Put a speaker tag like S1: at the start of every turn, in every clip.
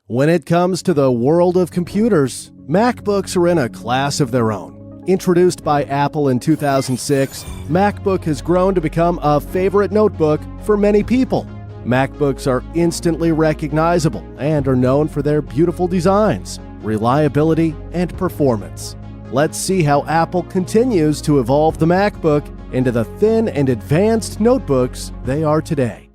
S1: When it comes to the world of computers, MacBooks are in a class of their own. Introduced by Apple in 2006, MacBook has grown to become a favorite notebook for many people. MacBooks are instantly recognizable and are known for their beautiful designs, reliability, and performance. Let's see how Apple continues to evolve the MacBook into the thin and advanced notebooks they are today.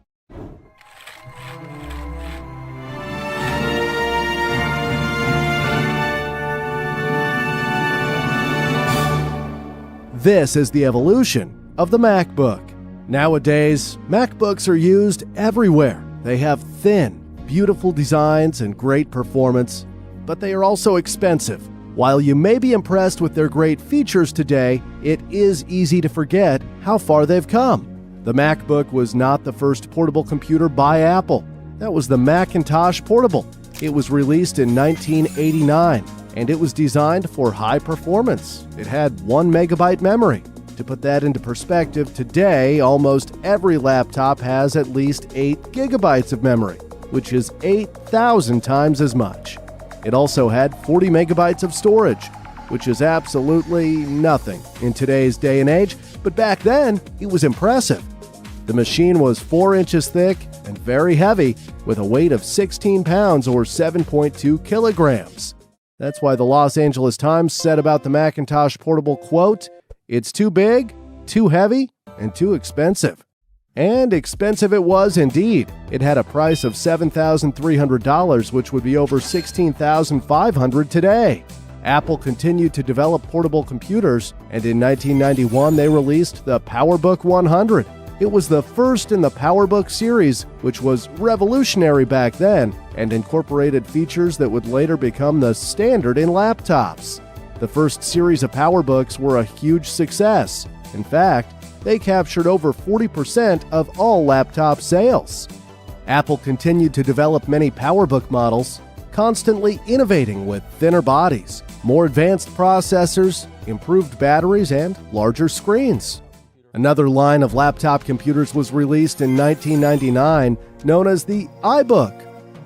S1: This is the evolution of the MacBook. Nowadays, MacBooks are used everywhere. They have thin, beautiful designs and great performance, but they are also expensive. While you may be impressed with their great features today, it is easy to forget how far they've come. The MacBook was not the first portable computer by Apple. That was the Macintosh Portable. It was released in 1989. And it was designed for high performance. It had 1 megabyte memory. To put that into perspective, today almost every laptop has at least 8 gigabytes of memory, which is 8,000 times as much. It also had 40 megabytes of storage, which is absolutely nothing in today's day and age, but back then it was impressive. The machine was 4 inches thick and very heavy, with a weight of 16 pounds or 7.2 kilograms. That's why the Los Angeles Times said about the Macintosh Portable, quote, "It's too big, too heavy, and too expensive." And expensive it was indeed. It had a price of $7,300, which would be over $16,500 today. Apple continued to develop portable computers, and in 1991 they released the PowerBook 100. It was the first in the PowerBook series, which was revolutionary back then and incorporated features that would later become the standard in laptops. The first series of PowerBooks were a huge success. In fact, they captured over 40% of all laptop sales. Apple continued to develop many PowerBook models, constantly innovating with thinner bodies, more advanced processors, improved batteries, and larger screens. Another line of laptop computers was released in 1999, known as the iBook.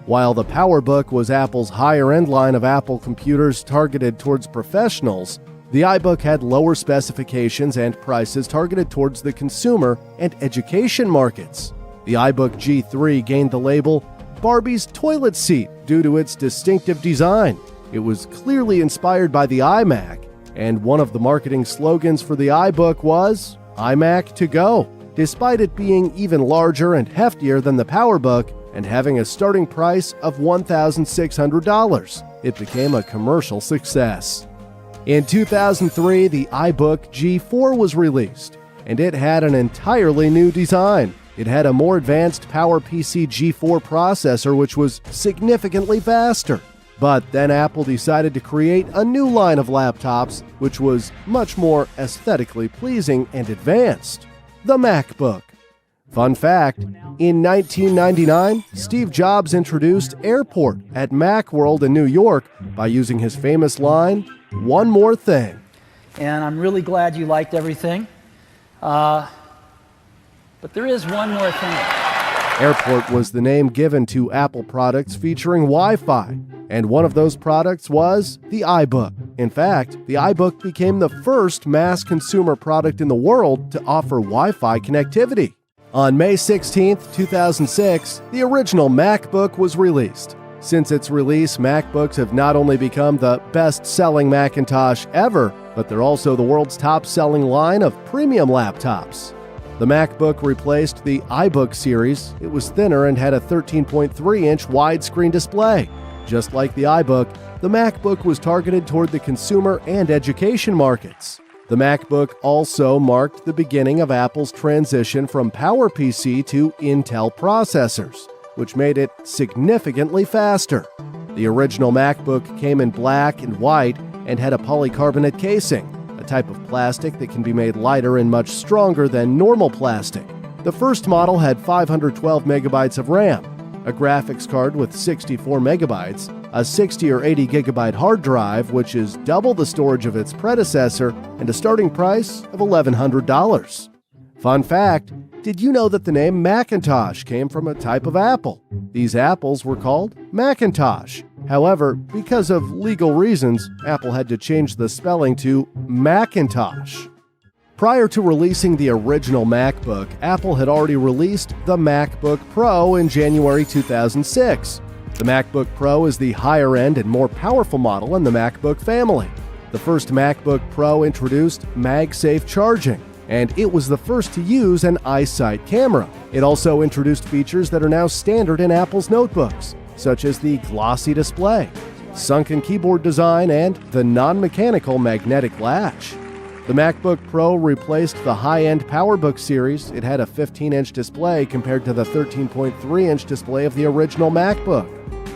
S1: While the PowerBook was Apple's higher-end line of Apple computers targeted towards professionals, the iBook had lower specifications and prices targeted towards the consumer and education markets. The iBook G3 gained the label Barbie's toilet seat due to its distinctive design. It was clearly inspired by the iMac, and one of the marketing slogans for the iBook was iMac to go. Despite it being even larger and heftier than the PowerBook and having a starting price of $1,600, it became a commercial success. In 2003, the iBook G4 was released, and it had an entirely new design. It had a more advanced PowerPC G4 processor, which was significantly faster. But then Apple decided to create a new line of laptops, which was much more aesthetically pleasing and advanced: the MacBook. Fun fact, in 1999, Steve Jobs introduced Airport at Macworld in New York by using his famous line, "One more thing."
S2: And I'm really glad you liked everything. But there is one more thing.
S1: Airport was the name given to Apple products featuring Wi-Fi, and one of those products was the iBook. In fact, the iBook became the first mass consumer product in the world to offer Wi-Fi connectivity. On May 16, 2006, the original MacBook was released. Since its release, MacBooks have not only become the best-selling Macintosh ever, but they're also the world's top-selling line of premium laptops. The MacBook replaced the iBook series. It was thinner and had a 13.3-inch widescreen display. Just like the iBook, the MacBook was targeted toward the consumer and education markets. The MacBook also marked the beginning of Apple's transition from PowerPC to Intel processors, which made it significantly faster. The original MacBook came in black and white and had a polycarbonate casing, a type of plastic that can be made lighter and much stronger than normal plastic. The first model had 512 megabytes of RAM, a graphics card with 64 megabytes, a 60 or 80 gigabyte hard drive, which is double the storage of its predecessor, and a starting price of $1,100. Fun fact, Did you know that the name Macintosh came from a type of apple? These apples were called Macintosh. However, because of legal reasons, Apple had to change the spelling to Macintosh. Prior to releasing the original MacBook, Apple had already released the MacBook Pro in January 2006. The MacBook Pro is the higher-end and more powerful model in the MacBook family. The first MacBook Pro introduced MagSafe charging, and it was the first to use an EyeSight camera. It also introduced features that are now standard in Apple's notebooks, such as the glossy display, sunken keyboard design, and the non-mechanical magnetic latch. The MacBook Pro replaced the high-end PowerBook series. It had a 15-inch display compared to the 13.3-inch display of the original MacBook.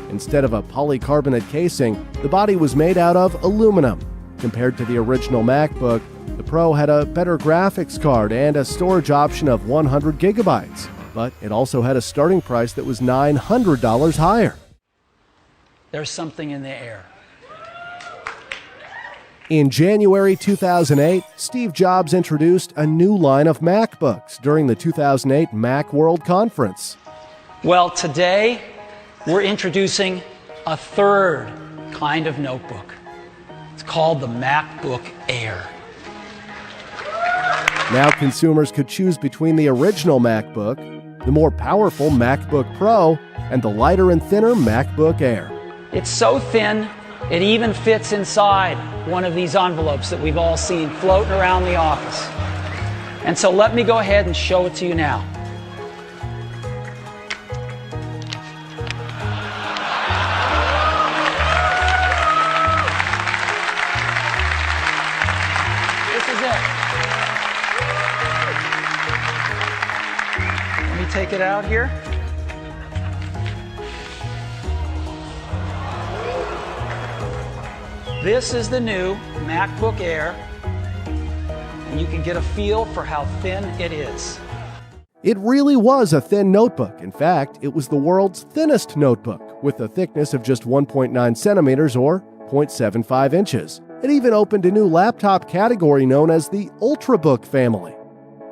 S1: Instead of a polycarbonate casing, the body was made out of aluminum. Compared to the original MacBook, the Pro had a better graphics card and a storage option of 100 gigabytes, but it also had a starting price that was $900 higher.
S2: There's something in the air.
S1: In January 2008, Steve Jobs introduced a new line of MacBooks during the 2008 Macworld Conference.
S2: Well, today we're introducing a third kind of notebook. It's called the MacBook Air.
S1: Now consumers could choose between the original MacBook, the more powerful MacBook Pro, and the lighter and thinner MacBook Air.
S2: It's so thin, it even fits inside one of these envelopes that we've all seen floating around the office. And so let me go ahead and show it to you now. This is it. Let me take it out here. This is the new MacBook Air, and you can get a feel for how thin it is.
S1: It really was a thin notebook. In fact, it was the world's thinnest notebook, with a thickness of just 1.9 centimeters or 0.75 inches. It even opened a new laptop category known as the Ultrabook family.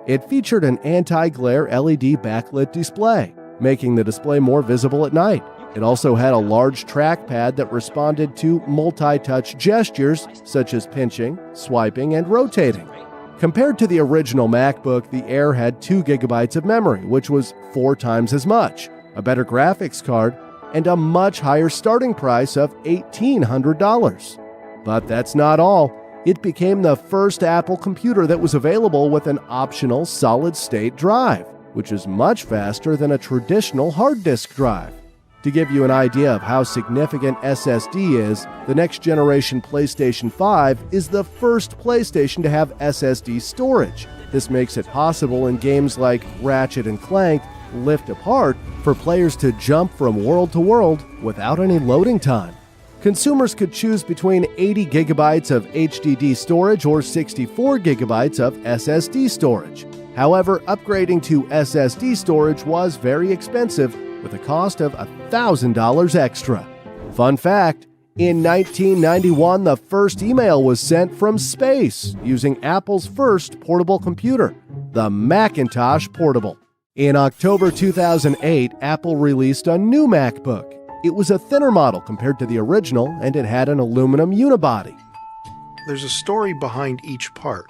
S1: It featured an anti-glare LED backlit display, making the display more visible at night. It also had a large trackpad that responded to multi-touch gestures such as pinching, swiping, and rotating. Compared to the original MacBook, the Air had 2 gigabytes of memory, which was 4 times as much, a better graphics card, and a much higher starting price of $1,800. But that's not all. It became the first Apple computer that was available with an optional solid-state drive, which is much faster than a traditional hard disk drive. To give you an idea of how significant SSD is, the next generation PlayStation 5 is the first PlayStation to have SSD storage. This makes it possible in games like Ratchet & Clank Rift Apart for players to jump from world to world without any loading time. Consumers could choose between 80 gigabytes of HDD storage or 64 gigabytes of SSD storage. However, upgrading to SSD storage was very expensive, with a cost of $1,000 extra. Fun fact, in 1991, the first email was sent from space using Apple's first portable computer, the Macintosh Portable. In October 2008, Apple released a new MacBook. It was a thinner model compared to the original, and it had an aluminum unibody.
S3: There's a story behind each part.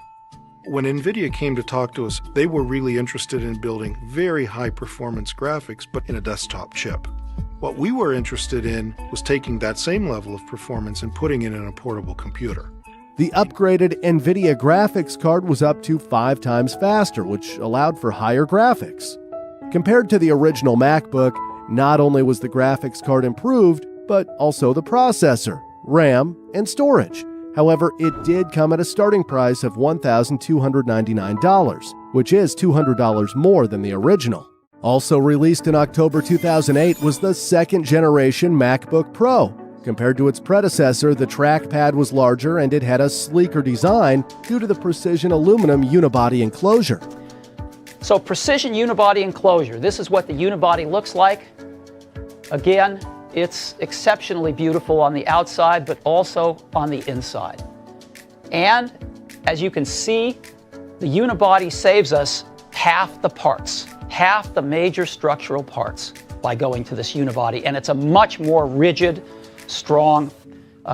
S3: When NVIDIA came to talk to us, they were really interested in building very high-performance graphics, but in a desktop chip. What we were interested in was taking that same level of performance and putting it in a portable computer.
S1: The upgraded NVIDIA graphics card was up to 5 times faster, which allowed for higher graphics. Compared to the original MacBook, not only was the graphics card improved, but also the processor, RAM, and storage. However, it did come at a starting price of $1,299, which is $200 more than the original. Also released in October 2008 was the second generation MacBook Pro. Compared to its predecessor, the trackpad was larger and it had a sleeker design due to the precision aluminum unibody enclosure.
S2: So precision unibody enclosure, this is what the unibody looks like. Again, it's exceptionally beautiful on the outside, but also on the inside. And as you can see, the unibody saves us half the parts, half the major structural parts by going to this unibody, and it's a much more rigid, strong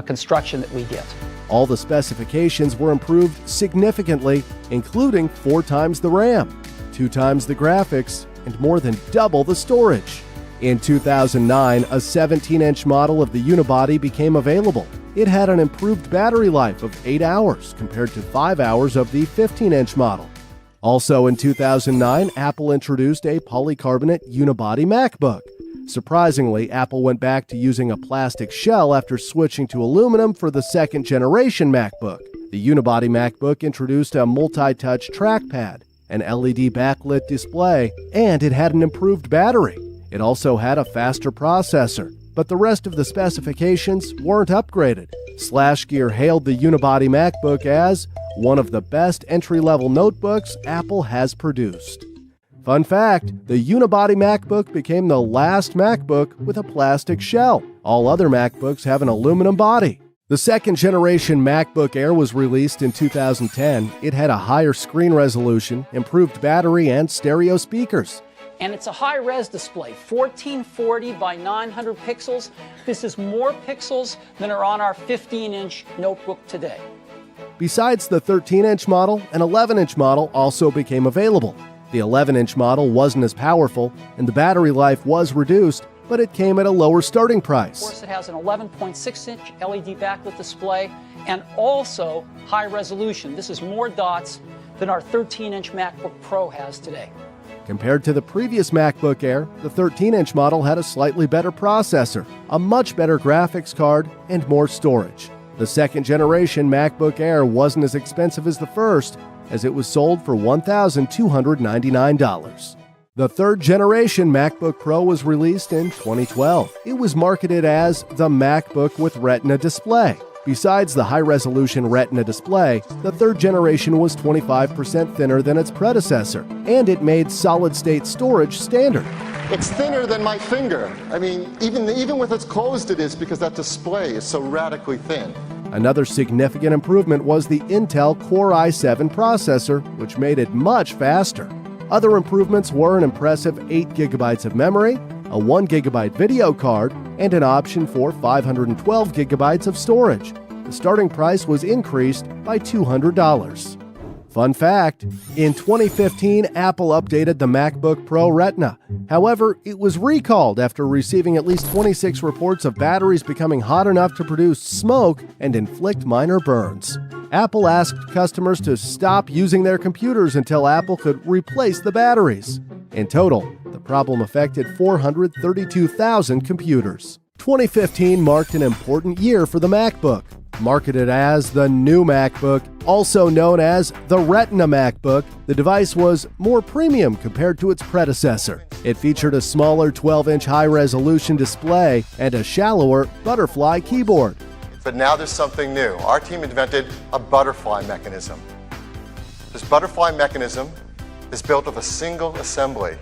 S2: construction that we get.
S1: All the specifications were improved significantly, including 4 times the RAM, 2 times the graphics, and more than double the storage. In 2009, a 17-inch model of the unibody became available. It had an improved battery life of 8 hours compared to 5 hours of the 15-inch model. Also in 2009, Apple introduced a polycarbonate unibody MacBook. Surprisingly, Apple went back to using a plastic shell after switching to aluminum for the second-generation MacBook. The unibody MacBook introduced a multi-touch trackpad, an LED backlit display, and it had an improved battery. It also had a faster processor, but the rest of the specifications weren't upgraded. SlashGear hailed the unibody MacBook as one of the best entry-level notebooks Apple has produced. Fun fact, the unibody MacBook became the last MacBook with a plastic shell. All other MacBooks have an aluminum body. The second-generation MacBook Air was released in 2010. It had a higher screen resolution, improved battery, and stereo speakers.
S2: And it's a high-res display, 1440 by 900 pixels. This is more pixels than are on our 15-inch notebook today.
S1: Besides the 13-inch model, an 11-inch model also became available. The 11-inch model wasn't as powerful, and the battery life was reduced, but it came at a lower starting price.
S2: Of course, it has an 11.6-inch LED backlit display and also high resolution. This is more dots than our 13-inch MacBook Pro has today.
S1: Compared to the previous MacBook Air, the 13-inch model had a slightly better processor, a much better graphics card, and more storage. The second-generation MacBook Air wasn't as expensive as the first, as it was sold for $1,299. The third-generation MacBook Pro was released in 2012. It was marketed as the MacBook with Retina display. Besides the high-resolution Retina display, the third generation was 25% thinner than its predecessor, and it made solid-state storage standard.
S4: It's thinner than my finger. I mean, even with its closed it is, because that display is so radically thin.
S1: Another significant improvement was the Intel Core i7 processor, which made it much faster. Other improvements were an impressive 8 GB of memory, a 1 GB video card, and an option for 512 GB of storage. The starting price was increased by $200. Fun fact, in 2015, Apple updated the MacBook Pro Retina. However, it was recalled after receiving at least 26 reports of batteries becoming hot enough to produce smoke and inflict minor burns. Apple asked customers to stop using their computers until Apple could replace the batteries. In total, the problem affected 432,000 computers. 2015 marked an important year for the MacBook. Marketed as the new MacBook, also known as the Retina MacBook, the device was more premium compared to its predecessor. It featured a smaller 12-inch high-resolution display and a shallower butterfly keyboard.
S4: But now there's something new. Our team invented a butterfly mechanism. This butterfly mechanism is built of a single assembly,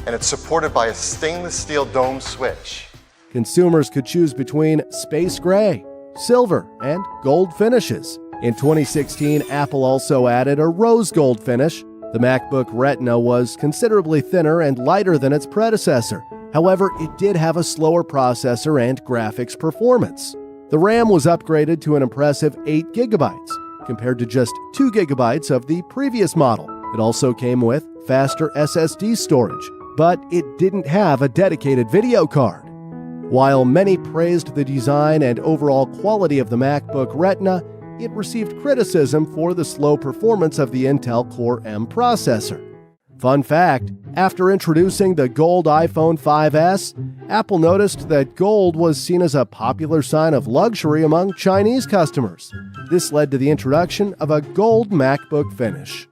S4: and it's supported by a stainless steel dome switch.
S1: Consumers could choose between space gray, silver, and gold finishes. In 2016, Apple also added a rose gold finish. The MacBook Retina was considerably thinner and lighter than its predecessor. However, it did have a slower processor and graphics performance. The RAM was upgraded to an impressive 8 GB, compared to just 2 GB of the previous model. It also came with faster SSD storage, but it didn't have a dedicated video card. While many praised the design and overall quality of the MacBook Retina, it received criticism for the slow performance of the Intel Core M processor. Fun fact, after introducing the gold iPhone 5S, Apple noticed that gold was seen as a popular sign of luxury among Chinese customers. This led to the introduction of a gold MacBook finish.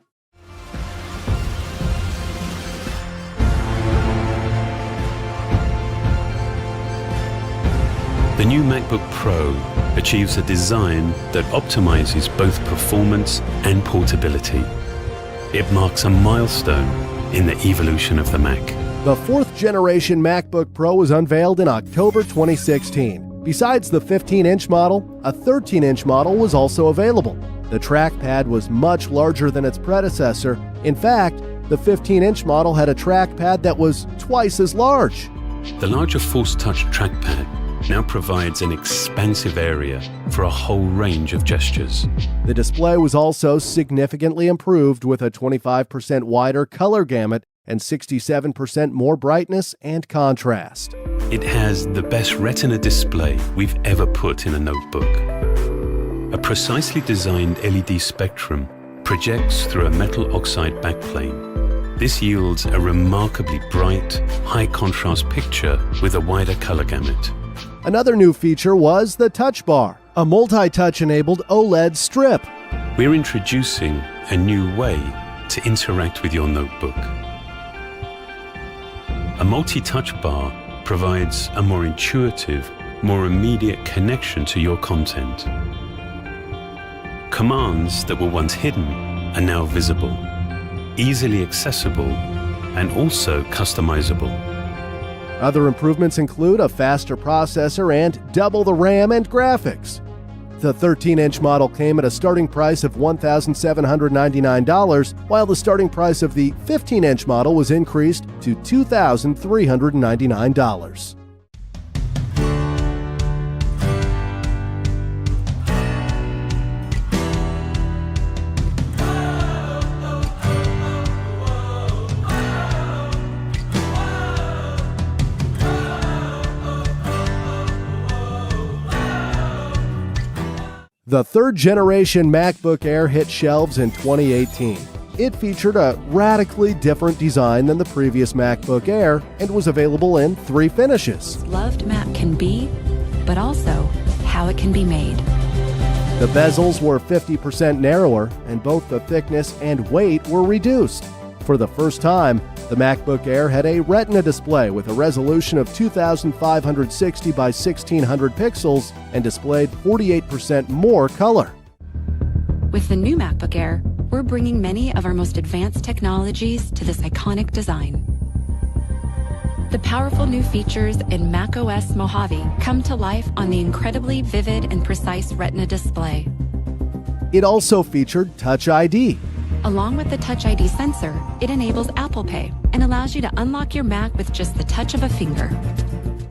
S5: The new MacBook Pro achieves a design that optimizes both performance and portability. It marks a milestone in the evolution of the Mac.
S1: The fourth-generation MacBook Pro was unveiled in October 2016. Besides the 15-inch model, a 13-inch model was also available. The trackpad was much larger than its predecessor. In fact, The 15-inch model had a trackpad that was twice as large.
S5: The larger Force Touch trackpad now provides an expansive area for a whole range of gestures.
S1: The display was also significantly improved with a 25% wider color gamut and 67% more brightness and contrast.
S5: It has the best Retina display we've ever put in a notebook. A precisely designed LED spectrum projects through a metal oxide backplane. This yields a remarkably bright, high-contrast picture with a wider color gamut.
S1: Another new feature was the Touch Bar, a multi-touch-enabled OLED strip.
S5: We're introducing a new way to interact with your notebook. A multi-touch bar provides a more intuitive, more immediate connection to your content. Commands that were once hidden are now visible, easily accessible, and also customizable.
S1: Other improvements include a faster processor and double the RAM and graphics. The 13-inch model came at a starting price of $1,799, while the starting price of the 15-inch model was increased to $2,399. The third-generation MacBook Air hit shelves in 2018. It featured a radically different design than the previous MacBook Air and was available in 3 finishes.
S6: Loved Mac can be, but also how it can be made.
S1: The bezels were 50% narrower, and both the thickness and weight were reduced. For the first time, the MacBook Air had a Retina display with a resolution of 2,560 by 1,600 pixels and displayed 48% more color.
S6: With the new MacBook Air, we're bringing many of our most advanced technologies to this iconic design. The powerful new features in macOS Mojave come to life on the incredibly vivid and precise Retina display.
S1: It also featured Touch ID.
S6: Along with the Touch ID sensor, it enables Apple Pay and allows you to unlock your Mac with just the touch of a finger.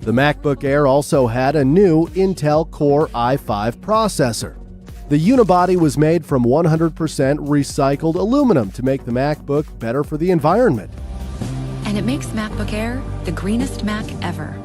S1: The MacBook Air also had a new Intel Core i5 processor. The unibody was made from 100% recycled aluminum to make the MacBook better for the environment.
S6: And it makes MacBook Air the greenest Mac ever.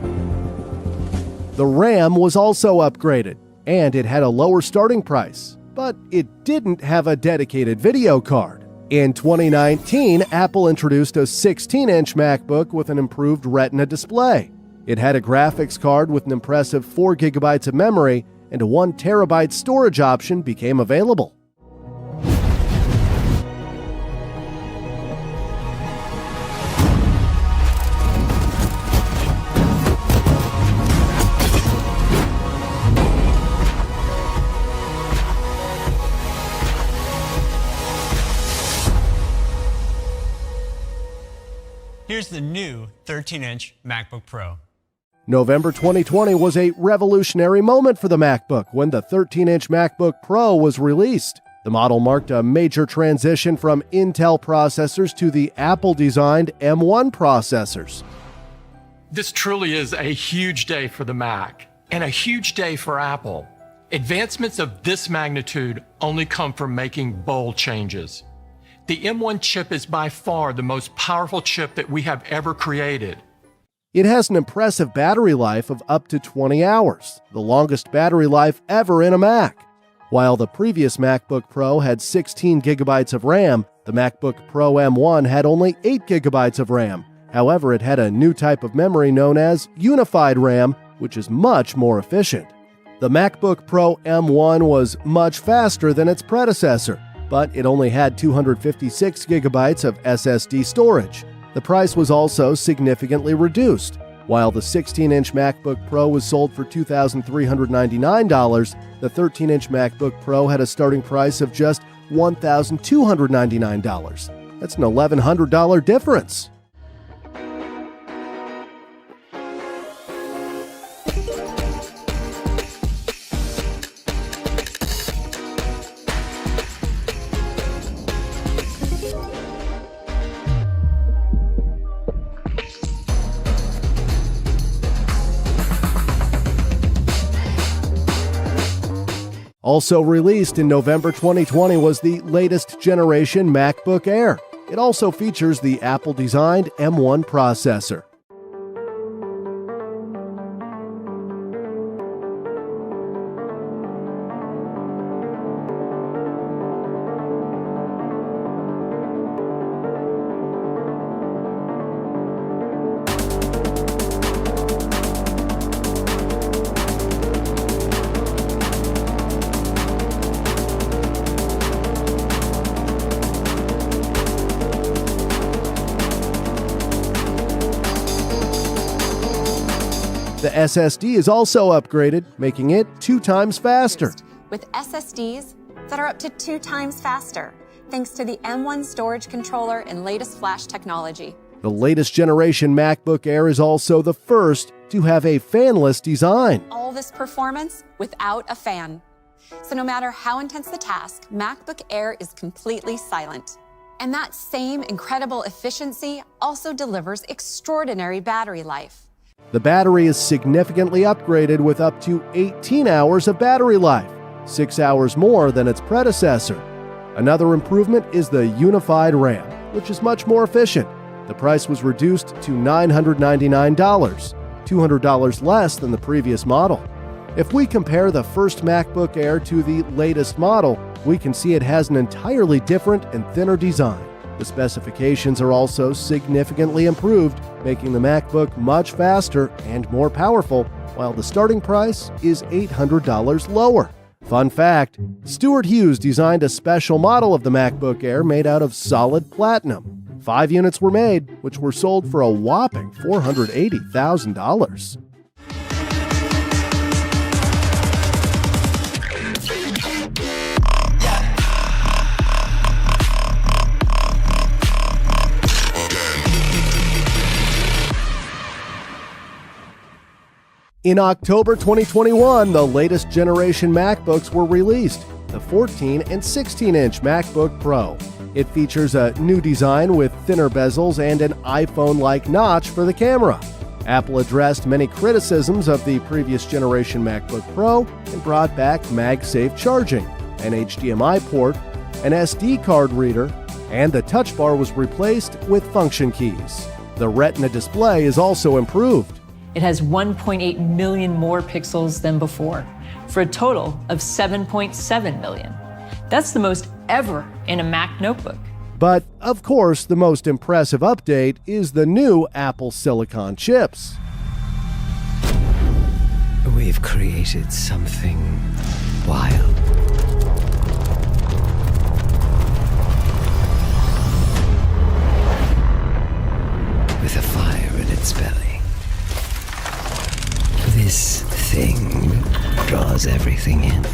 S1: The RAM was also upgraded, and it had a lower starting price, but it didn't have a dedicated video card. In 2019, Apple introduced a 16-inch MacBook with an improved Retina display. It had a graphics card with an impressive 4 GB of memory, and a 1 TB storage option became available.
S7: Here's the new 13-inch MacBook Pro.
S1: November 2020 was a revolutionary moment for the MacBook when the 13-inch MacBook Pro was released. The model marked a major transition from Intel processors to the Apple-designed M1 processors.
S8: This truly is a huge day for the Mac and a huge day for Apple. Advancements of this magnitude only come from making bold changes. The M1 chip is by far the most powerful chip that we have ever created.
S1: It has an impressive battery life of up to 20 hours, the longest battery life ever in a Mac. While the previous MacBook Pro had 16 gigabytes of RAM, the MacBook Pro M1 had only 8 gigabytes of RAM. However, it had a new type of memory known as unified RAM, which is much more efficient. The MacBook Pro M1 was much faster than its predecessor, but it only had 256 gigabytes of SSD storage. The price was also significantly reduced. While the 16-inch MacBook Pro was sold for $2,399, the 13-inch MacBook Pro had a starting price of just $1,299. That's an $1,100 difference. Also released in November 2020 was the latest generation MacBook Air. It also features the Apple-designed M1 processor. The SSD is also upgraded, making it 2 times faster.
S9: With SSDs that are up to 2 times faster, thanks to the M1 storage controller and latest flash technology.
S1: The latest generation MacBook Air is also the first to have a fanless design.
S9: All this performance without a fan. So no matter how intense the task, MacBook Air is completely silent. And that same incredible efficiency also delivers extraordinary battery life.
S1: The battery is significantly upgraded with up to 18 hours of battery life, 6 hours more than its predecessor. Another improvement is the unified RAM, which is much more efficient. The price was reduced to $999, $200 less than the previous model. If we compare the first MacBook Air to the latest model, we can see it has an entirely different and thinner design. The specifications are also significantly improved, making the MacBook much faster and more powerful, while the starting price is $800 lower. Fun fact, Stuart Hughes designed a special model of the MacBook Air made out of solid platinum. 5 units were made, which were sold for a whopping $480,000. In October 2021, the latest generation MacBooks were released, the 14 and 16-inch MacBook Pro. It features a new design with thinner bezels and an iPhone-like notch for the camera. Apple addressed many criticisms of the previous generation MacBook Pro and brought back MagSafe charging, an HDMI port, an SD card reader, and the touch bar was replaced with function keys. The Retina display is also improved.
S10: It has 1.8 million more pixels than before, for a total of 7.7 million. That's the most ever in a Mac notebook.
S1: But, of course, the most impressive update is the new Apple Silicon chips.
S11: We've created something wild. With a fire in its belly. This thing draws everything in,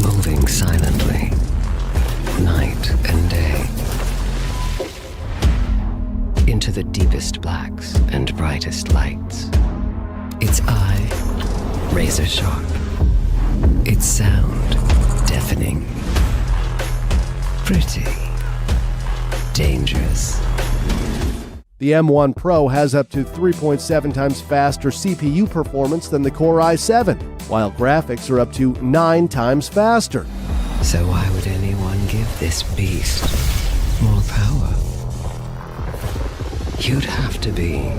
S11: moving silently, night and day, into the deepest blacks and brightest lights. Its eye, razor sharp. Its sound, deafening. Pretty. Dangerous.
S1: The M1 Pro has up to 3.7 times faster CPU performance than the Core i7, while graphics are up to 9 times faster.
S11: So why would anyone give this beast more power? You'd have to be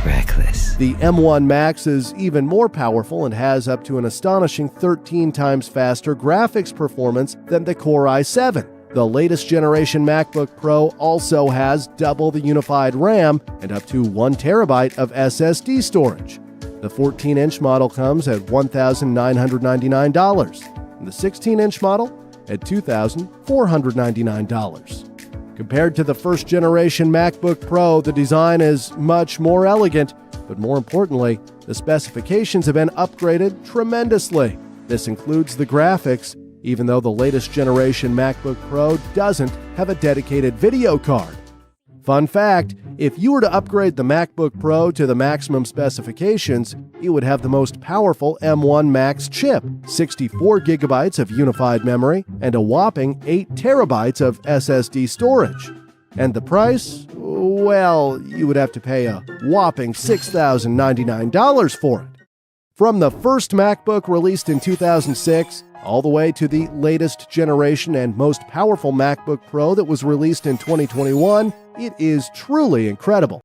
S11: reckless.
S1: The M1 Max is even more powerful and has up to an astonishing 13 times faster graphics performance than the Core i7. The latest generation MacBook Pro also has double the unified RAM and up to 1 terabyte of SSD storage. The 14-inch model comes at $1,999, and the 16-inch model at $2,499. Compared to the first generation MacBook Pro, the design is much more elegant, but more importantly, the specifications have been upgraded tremendously. This includes the graphics, even though the latest generation MacBook Pro doesn't have a dedicated video card. Fun fact, if you were to upgrade the MacBook Pro to the maximum specifications, it would have the most powerful M1 Max chip, 64 gigabytes of unified memory, and a whopping 8 terabytes of SSD storage. And the price? Well, you would have to pay a whopping $6,099 for it. From the first MacBook released in 2006, all the way to the latest generation and most powerful MacBook Pro that was released in 2021, it is truly incredible.